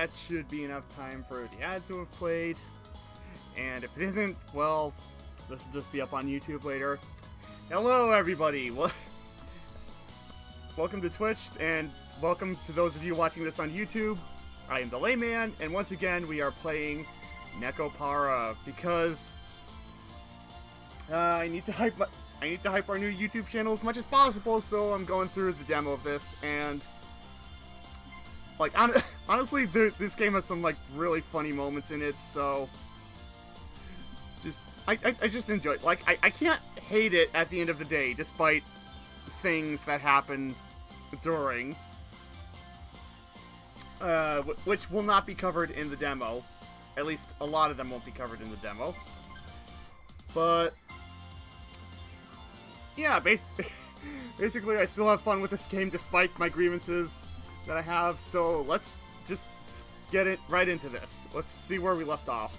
that should be enough time for the ad to have played. And if it isn't, well, this will just be up on YouTube later. Hello, everybody! Welcome to Twitch, and welcome to those of you watching this on YouTube. I am the Layman, and once again, we are playing Nekopara because I need to hype our new YouTube channel as much as possible. So I'm going through the demo of this, and like honestly, this game has some like really funny moments in it. So I just enjoy it. Like I can't hate it at the end of the day, despite things that happen during. Which will not be covered in the demo. At least a lot of them won't be covered in the demo. But yeah, basically I still have fun with this game despite my grievances that I have. So let's just get it right into this. Let's see where we left off.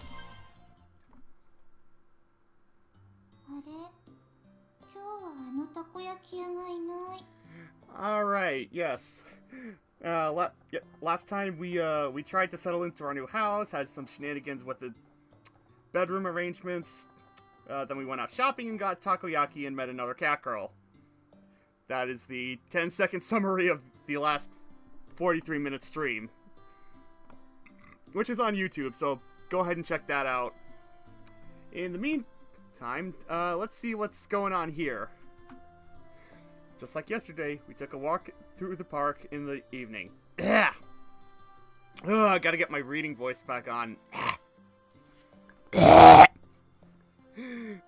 Alright, yes. Last time we tried to settle into our new house, had some shenanigans with the bedroom arrangements. Then we went out shopping and got takoyaki and met another cat girl. That is the 10-second summary of the last 43-minute stream, which is on YouTube, so go ahead and check that out. In the meantime, let's see what's going on here. Just like yesterday, we took a walk through the park in the evening. I gotta get my reading voice back on. That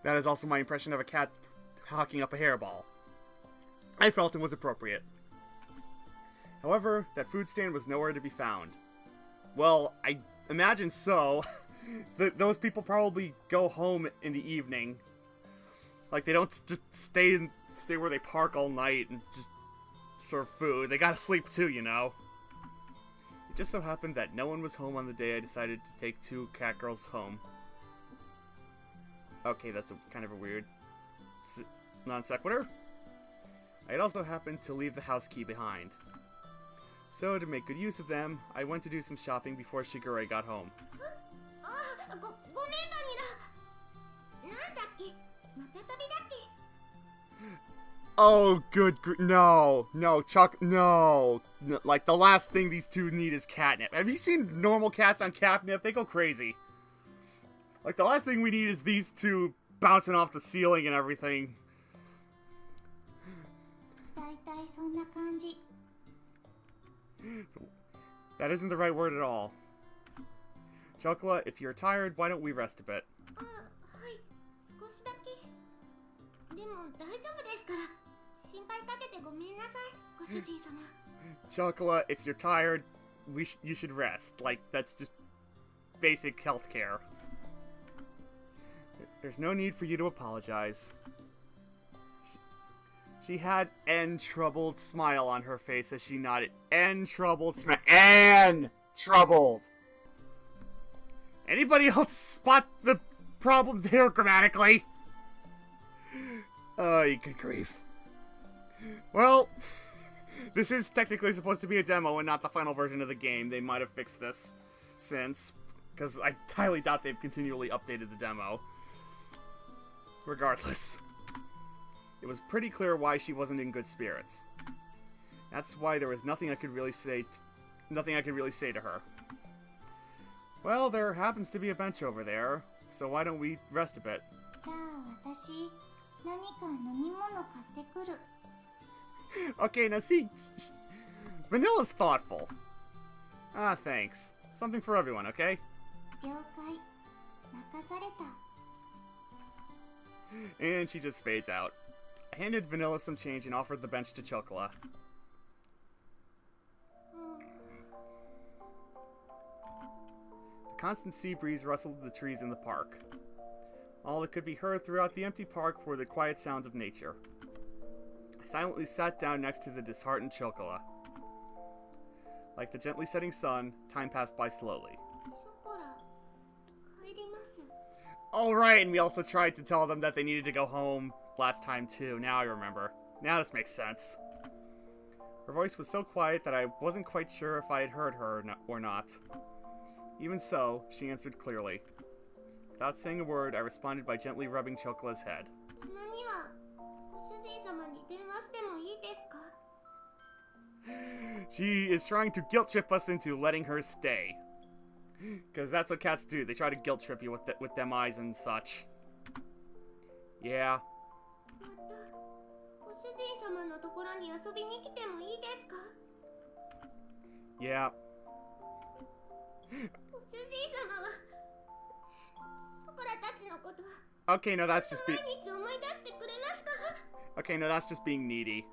is also my impression of a cat hawking up a hairball. I felt it was appropriate. However, that food stand was nowhere to be found. Well, I imagine so. Those people probably go home in the evening. Like, they don't just stay where they park all night and just serve food. They gotta sleep too, you know. It just so happened that no one was home on the day I decided to take two cat girls home. Okay, that's kind of a weird non sequitur. I'd also happened to leave the house key behind. So, to make good use of them, I went to do some shopping before Shigure got home. Oh, no, Chuck, no. Like, the last thing these two need is catnip. Have you seen normal cats on catnip? They go crazy. Like, the last thing we need is these two bouncing off the ceiling and everything. That isn't the right word at all. Chocolate, if you're tired, why don't we rest a bit? Chocolate, if you're tired, you should rest. Like, that's just basic healthcare. There's no need for you to apologize. She had an troubled smile on her face as she nodded. An troubled smile. An troubled. Anybody else spot the problem there grammatically? Oh, you good grief. Well, this is technically supposed to be a demo and not the final version of the game. They might have fixed this since, because I highly doubt they've continually updated the demo. Regardless, it was pretty clear why she wasn't in good spirits. That's why there was nothing I could really say to her. Well, there happens to be a bench over there, so why don't we rest a bit? Okay, now see, Vanilla's thoughtful. Ah, thanks. Something for everyone, okay? And she just fades out. I handed Vanilla some change and offered the bench to Chocola. The constant sea breeze rustled the trees in the park. All that could be heard throughout the empty park were the quiet sounds of nature. I silently sat down next to the disheartened Chocola. Like the gently setting sun, time passed by slowly. Oh, right, and we also tried to tell them that they needed to go home last time, too. Now I remember. Now this makes sense. Her voice was so quiet that I wasn't quite sure if I had heard her or not. Even so, she answered clearly. Without saying a word, I responded by gently rubbing Chocola's head. She is trying to guilt trip us into letting her stay. Because that's what cats do. They try to guilt trip you with them eyes and such. Yeah. Yeah. Okay, no, that's just being... Okay, no, that's just being needy.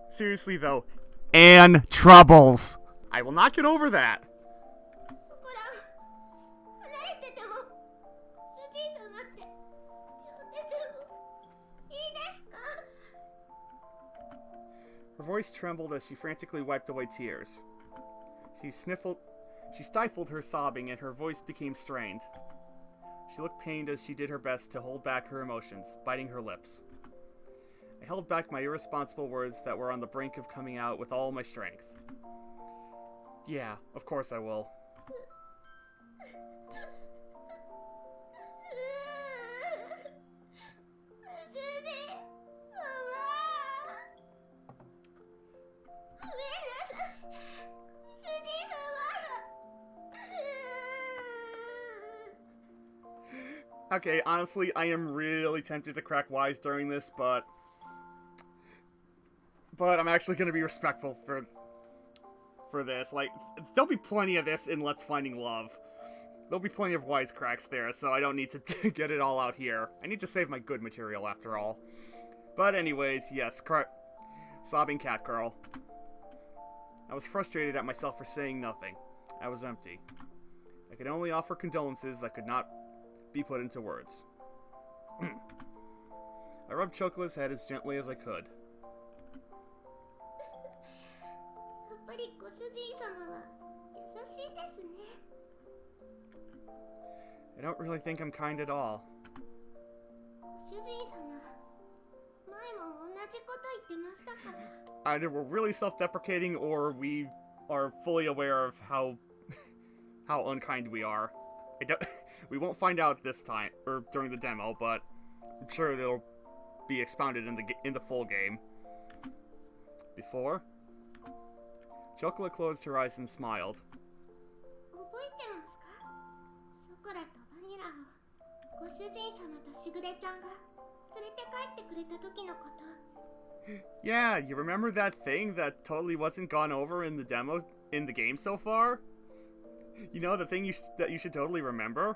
Seriously, though. And troubles. I will not get over that. Her voice trembled as she frantically wiped away tears. She stifled her sobbing and her voice became strained. She looked pained as she did her best to hold back her emotions, biting her lips. I held back my irresponsible words that were on the brink of coming out with all my strength. Yeah, of course I will. Okay, honestly, I am really tempted to crack wise during this, but I'm actually going to be respectful for this. Like, there'll be plenty of this in Let's Finding Love. There'll be plenty of wisecracks there, so I don't need to get it all out here. I need to save my good material, after all. But anyways, yes, sobbing cat girl. I was frustrated at myself for saying nothing. I was empty. I could only offer condolences that could not be put into words. I rubbed Chocola's head as gently as I could. I don't really think I'm kind at all. Either we're really self-deprecating or we are fully aware of how unkind we are. We won't find out this time, or during the demo, but I'm sure it'll be expounded in the full game. Before? Chocolate closed her eyes and smiled. Yeah, you remember that thing that totally wasn't gone over in the demo in the game so far? You know, the thing that you should totally remember?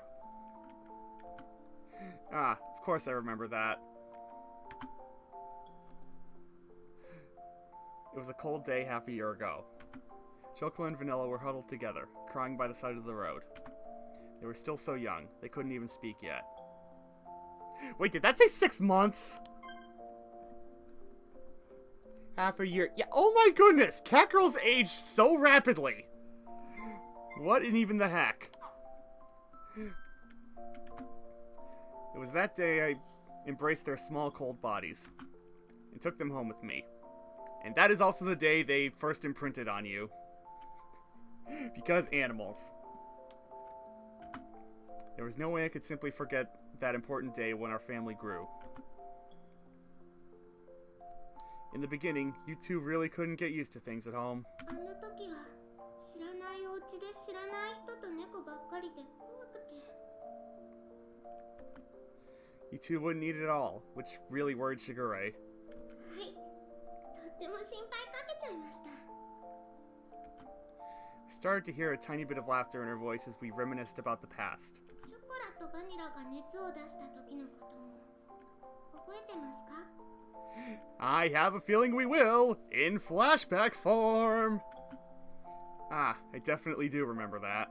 Ah, of course I remember that. It was a cold day half a year ago. Chocolate and Vanilla were huddled together, crying by the side of the road. They were still so young, they couldn't even speak yet. Wait, did that say 6 months? Half a year. Yeah, oh my goodness! Catgirls age so rapidly! What in even the heck? It was that day I embraced their small, cold bodies and took them home with me. And that is also the day they first imprinted on you. Because animals. There was no way I could simply forget that important day when our family grew. In the beginning, you two really couldn't get used to things at home. You two wouldn't eat at all, which really worried Shigure. I started to hear a tiny bit of laughter in her voice as we reminisced about the past. I have a feeling we will, in flashback form! Ah, I definitely do remember that.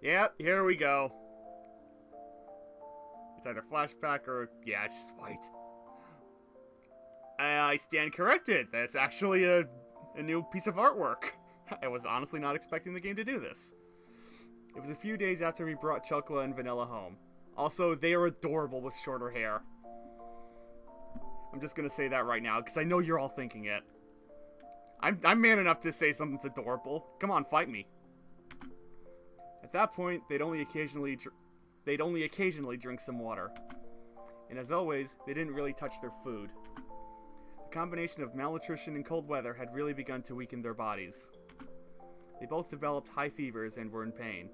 Yep, here we go. It's either flashback or... yeah, it's just white. I stand corrected. That's actually a new piece of artwork. I was honestly not expecting the game to do this. It was a few days after we brought Chocolate and Vanilla home. Also, they are adorable with shorter hair. I'm just gonna say that right now, because I know you're all thinking it. I'm man enough to say something's adorable. Come on, fight me. At that point, they'd only occasionally drink some water. And as always, they didn't really touch their food. The combination of malnutrition and cold weather had really begun to weaken their bodies. They both developed high fevers and were in pain.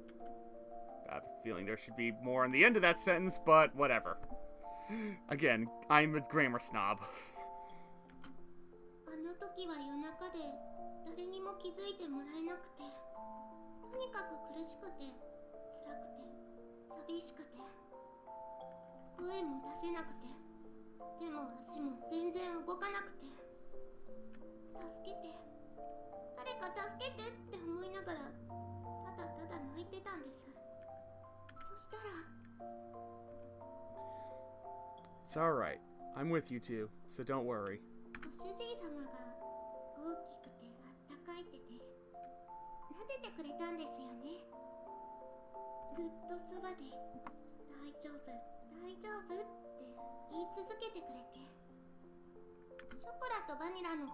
I have a feeling there should be more on the end of that sentence, but whatever. Again, I'm a grammar snob. あの時は夜中で誰にも気づいてもらえなくて、とにかく苦しくて、辛くて、寂しくて、声も出せなくて、手も足も全然動かなくて、助けて、誰か助けてって思いながら、ただただ泣いてたんです。そしたら It's alright. I'm with you too, so don't worry. ご主人様が大きくてあったかい手で撫でてくれたんですよね。ずっとそばで大丈夫大丈夫って言い続けてくれて、ショコラとバニラのこ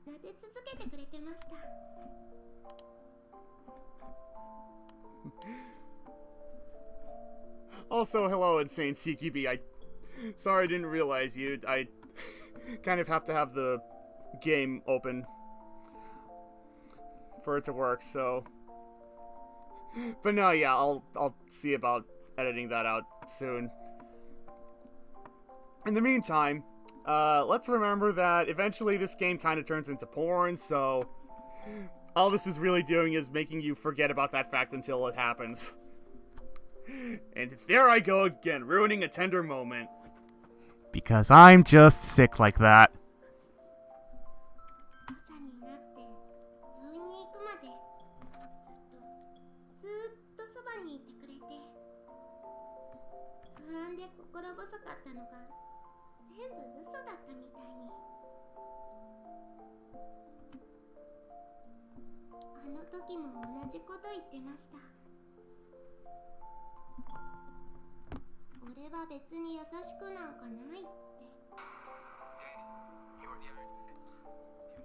と撫で続けてくれてました。Also, hello, insane CQB. Sorry I didn't realize you. I kind of have to have the game open for it to work, so... But no, yeah, I'll see about editing that out soon. In the meantime, let's remember that eventually this game kind of turns into porn, so... All this is really doing is making you forget about that fact until it happens. And there I go again, ruining a tender moment. Because I'm just sick like that. 朝になって病院に行くまでずっとそばにいてくれて、不安で心細かったのが全部嘘だったみたいに。あの時も同じこと言ってました。俺は別に優しくなんかないって。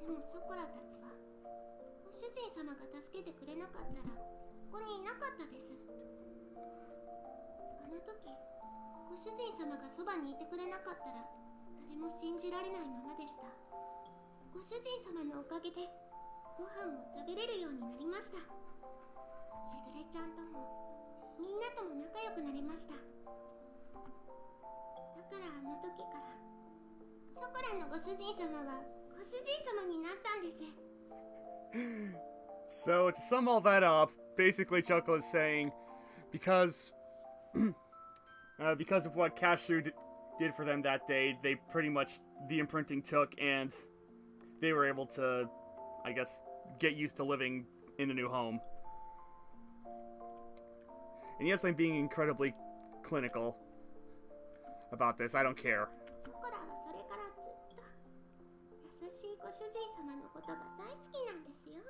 でもショコラたちはご主人様が助けてくれなかったらここにいなかったです。あの時ご主人様がそばにいてくれなかったら誰も信じられないままでした。ご主人様のおかげでご飯も食べれるようになりました。しぐれちゃんともみんなとも仲良くなりました。だからあの時からショコラのご主人様はご主人様になったんです。 So, to sum all that up, basically Choco is saying, because of what Cashew did for them that day, they pretty much, the imprinting took, and they were able to, I guess, get used to living in the new home. And yes, I'm being incredibly clinical about this. I don't care. ショコラはそれからずっと優しいご主人様のことが大好きなんですよ。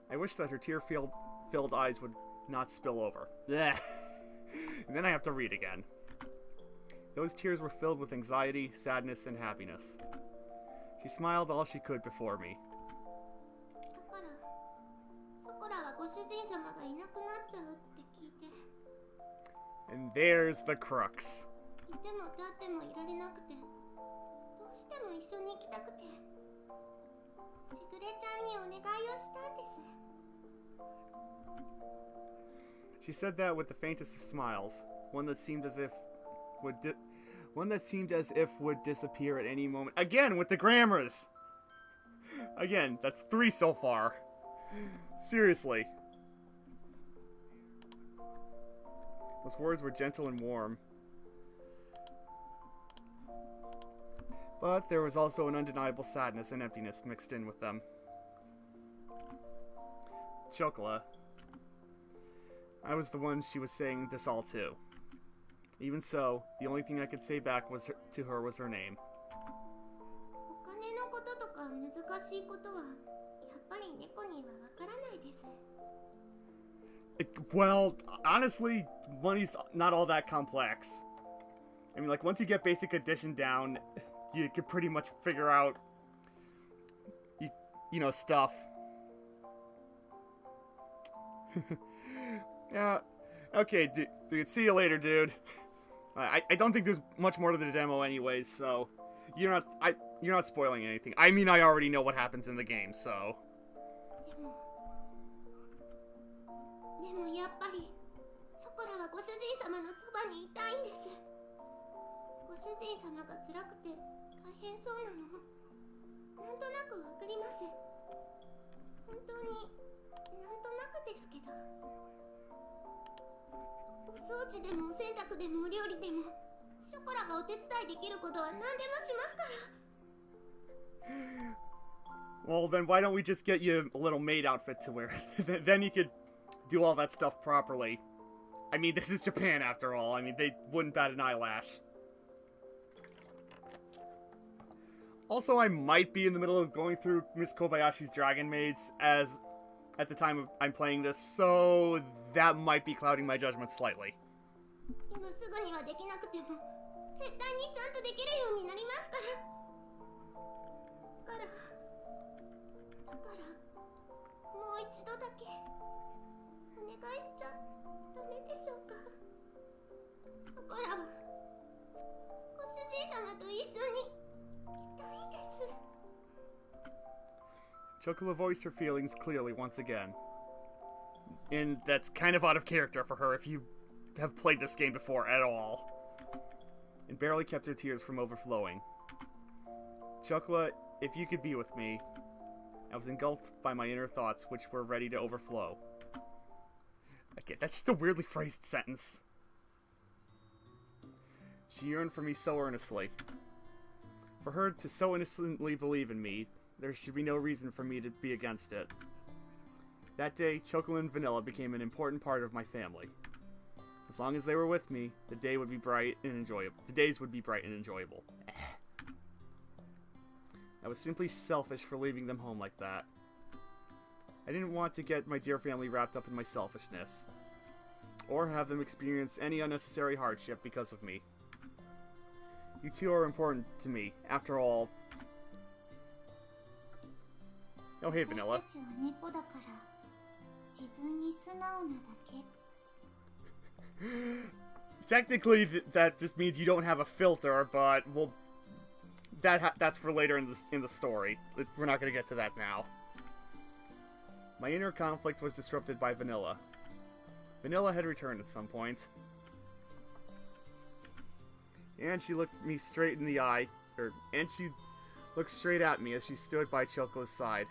I wish that her tear-filled eyes would not spill over. Blech. And then I have to read again. Those tears were filled with anxiety, sadness, and happiness. She smiled all she could before me. だからショコラはご主人様がいなくなっちゃうって聞いて、 And there's the crux. いても立ってもいられなくて、どうしても一緒に行きたくて、しぐれちゃんにお願いをしたんです。 She said that with the faintest of smiles, one that seemed as if would disappear at any moment. Again, with the grammars! Again, that's 3 so far. Seriously. Those words were gentle and warm. But there was also an undeniable sadness and emptiness mixed in with them. Chocola. I was the one she was saying this all to. Even so, the only thing I could say back to her was her name. お金のこととか難しいことはやっぱり猫にはわからないです。 Well, honestly, money's not all that complex. I mean, like, once you get basic addition down, you can pretty much figure out, you know, stuff. Yeah. Okay, dude. See you later, dude. I don't think there's much more to the demo anyways, so you're not spoiling anything. I mean, I already know what happens in the game, so. でもやっぱりソコラはご主人様のそばにいたいんです。ご主人様が辛くて大変そうなのなんとなくわかります。本当になんとなくですけど、お掃除でもお洗濯でもお料理でもショコラがお手伝いできることは何でもしますから。Well, then why don't we just get you a little maid outfit to wear? Then you could do all that stuff properly. I mean, this is Japan after all. I mean, they wouldn't bat an eyelash. Also, I might be in the middle of going through Miss Kobayashi's Dragon Maids as at the time I'm playing this, so that might be clouding my judgment slightly. 今すぐにはできなくても絶対にちゃんとできるようになりますから。だからもう一度だけお願いしちゃダメでしょうか。ショコラはご主人様と一緒にいたいんです。 Chocola voiced her feelings clearly once again. And that's kind of out of character for her if you have played this game before at all. And barely kept her tears from overflowing. Chocola, if you could be with me. I was engulfed by my inner thoughts, which were ready to overflow. Okay, that's just a weirdly phrased sentence. She yearned for me so earnestly. For her to so innocently believe in me, there should be no reason for me to be against it. That day, Chocolate and Vanilla became an important part of my family. As long as they were with me, the day would be bright and enjoyable. The days would be bright and enjoyable. I was simply selfish for leaving them home like that. I didn't want to get my dear family wrapped up in my selfishness, or have them experience any unnecessary hardship because of me. You two are important to me, after all. Oh, hey, Vanilla. Technically, that just means you don't have a filter, but we'll... That's for later in the story. We're not going to get to that now. My inner conflict was disrupted by Vanilla. Vanilla had returned at some point. And she looked me straight in the eye, and she looked straight at me as she stood by Chocola's side.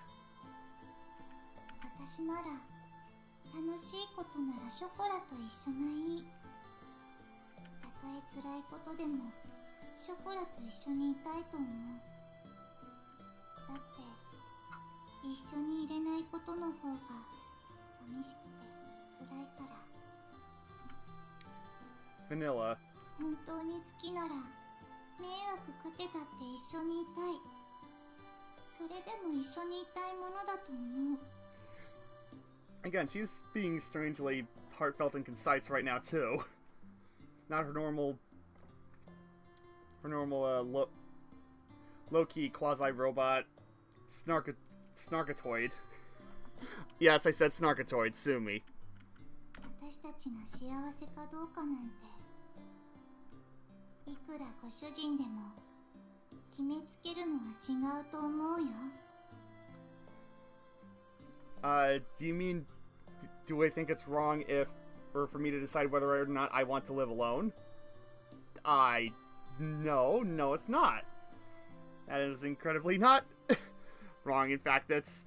Vanilla. Again, she's being strangely heartfelt and concise right now too. Not her normal low-key quasi-robot snarkatoid. Yes, I said snarkatoid, sue me. Do you mean, do I think it's wrong or for me to decide whether or not I want to live alone? No, it's not. That is incredibly not wrong. In fact, that's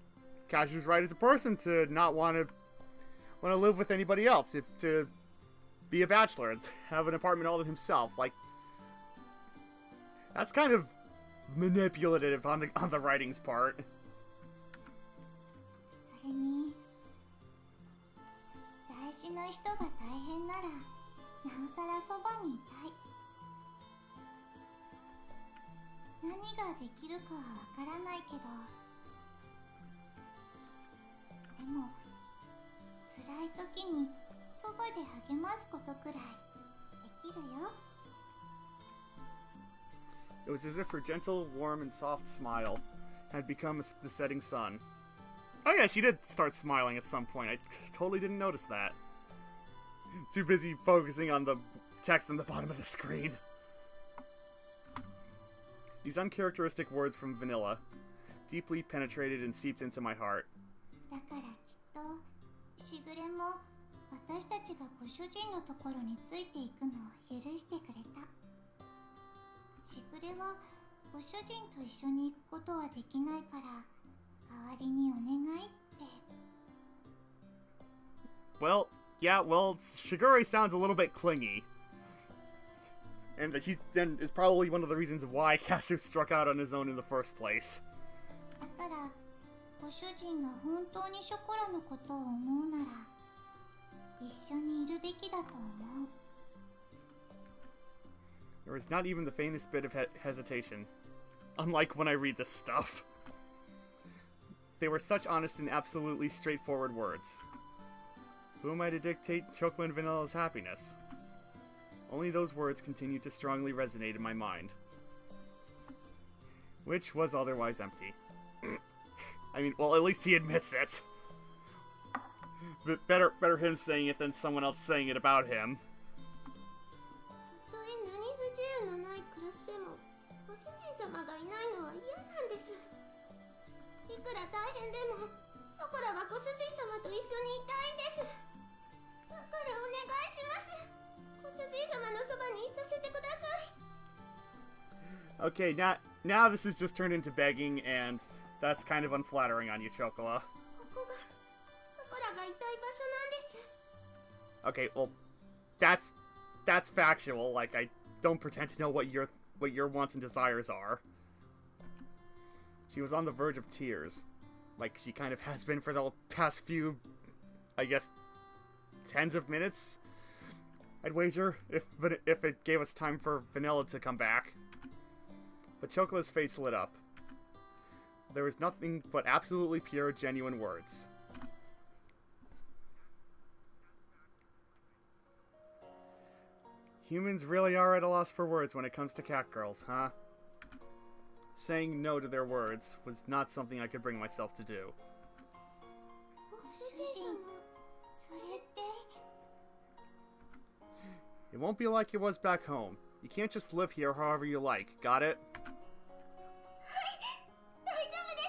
Kashu's right as a person to not want to live with anybody else, to be a bachelor, have an apartment all to himself. Like, that's kind of manipulative on the writing's part. It was as if her gentle, warm, and soft smile had become the setting sun. Oh yeah, she did start smiling at some point. I totally didn't notice that. Too busy focusing on the text on the bottom of the screen. These uncharacteristic words from Vanilla deeply penetrated and seeped into my heart. だからきっとしぐれも私たちがご主人のところについていくのを許してくれた。しぐれはご主人と一緒に行くことはできないから代わりにお願いって。Well, yeah, Shigure sounds a little bit clingy. And he then is probably one of the reasons why Cashew struck out on his own in the first place. だからご主人が本当にショコラのことを思うなら一緒にいるべきだと思う。There was not even the faintest bit of hesitation, unlike when I read this stuff. They were such honest and absolutely straightforward words. Who am I to dictate Chocolate and Vanilla's happiness? Only those words continued to strongly resonate in my mind, which was otherwise empty. I mean, well, at least he admits it. But better him saying it than someone else saying it about him. たとえ何不自由のない暮らしでもご主人様がいないのは嫌なんです。いくら大変でもショコラはご主人様と一緒にいたいんです。だからお願いします。ご主人様のそばにいさせてください。 Okay, now this has just turned into begging, and that's kind of unflattering on you, Chocola. ここがショコラがいたい場所なんです。 Okay, well, that's factual. Like, I don't pretend to know what your wants and desires are. She was on the verge of tears, like she kind of has been for the past few, I guess, tens of minutes. I'd wager if it gave us time for Vanilla to come back. But Chocola's face lit up. There was nothing but absolutely pure, genuine words. Humans really are at a loss for words when it comes to cat girls, huh? Saying no to their words was not something I could bring myself to do. ご主人様、それって。 It won't be like it was back home. You can't just live here however you like, got it? 大丈夫で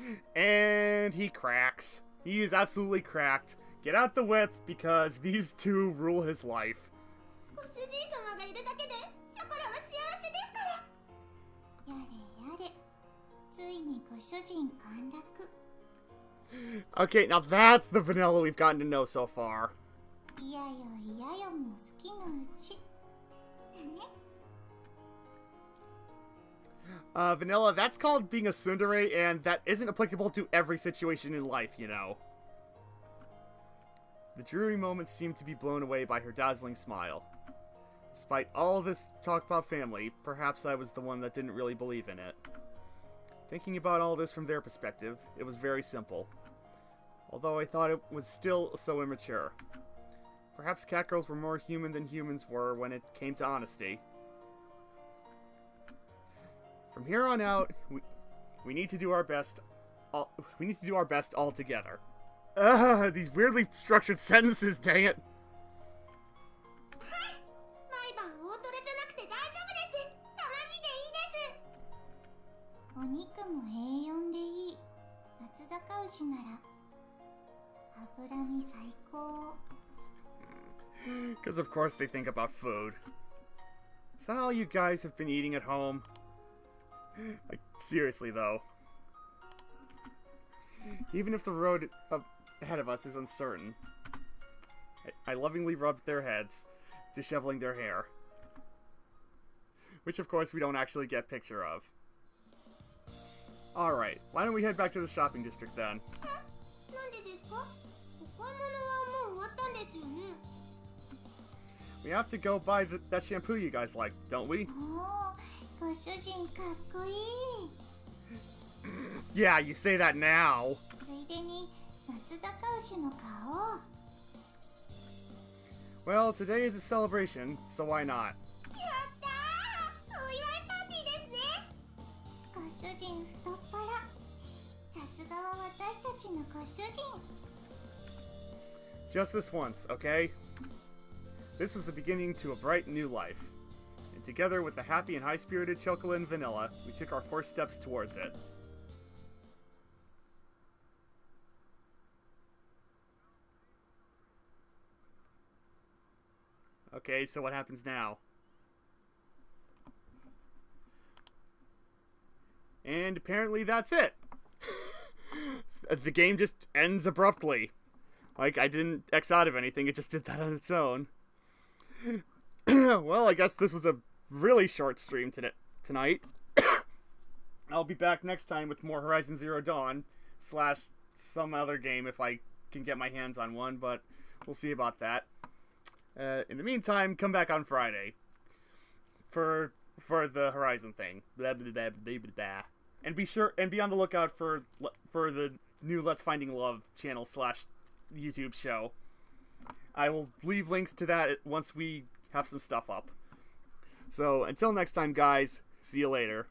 す。 And he cracks. He is absolutely cracked. Get out the whip because these two rule his life. ご主人様がいるだけでショコラは幸せですから。やれやれ、ついにご主人陥落。 Okay, now that's the Vanilla we've gotten to know so far. いやよいやよも好きのうち。だね。 Vanilla, that's called being a tsundere, and that isn't applicable to every situation in life, you know. The dreary moments seemed to be blown away by her dazzling smile. Despite all this talk about family, perhaps I was the one that didn't really believe in it. Thinking about all this from their perspective, it was very simple. Although I thought it was still so immature. Perhaps catgirls were more human than humans were when it came to honesty. From here on out, we need to do our best. We need to do our best all together. These weirdly structured sentences, dang it. 毎晩大トレじゃなくて大丈夫です。たまにでいいです。お肉も A4 でいい。松阪牛なら脂身最高。 Because of course they think about food. Is that all you guys have been eating at home? Like, seriously though. Even if the road ahead of us is uncertain, I lovingly rubbed their heads, disheveling their hair. Which of course we don't actually get a picture of. Alright, why don't we head back to the shopping district then? なんでですか？お買い物はもう終わったんですよね。 We have to go buy that shampoo you guys like, don't we? おー、ご主人かっこいい。 Yeah, you say that now. ついでに松阪牛の顔。 Well, today is a celebration, so why not? やったー！お祝いパ人太っ腹。さすがは私たちのご主人。 Just this once, okay? This was the beginning to a bright new life. And together with the happy and high-spirited Chocolate and Vanilla, we took our first steps towards it. Okay, so what happens now? And apparently that's it. The game just ends abruptly. Like, I didn't X out of anything, it just did that on its own. Well, I guess this was a really short stream tonight. I'll be back next time with more Horizon Zero Dawn, / some other game if I can get my hands on one, but we'll see about that. In the meantime, come back on Friday for the Horizon thing. Blah, blah, blah, blah, blah, blah. And be on the lookout for the new Let's Finding Love channel / YouTube show. I will leave links to that once we have some stuff up. So until next time, guys, see you later.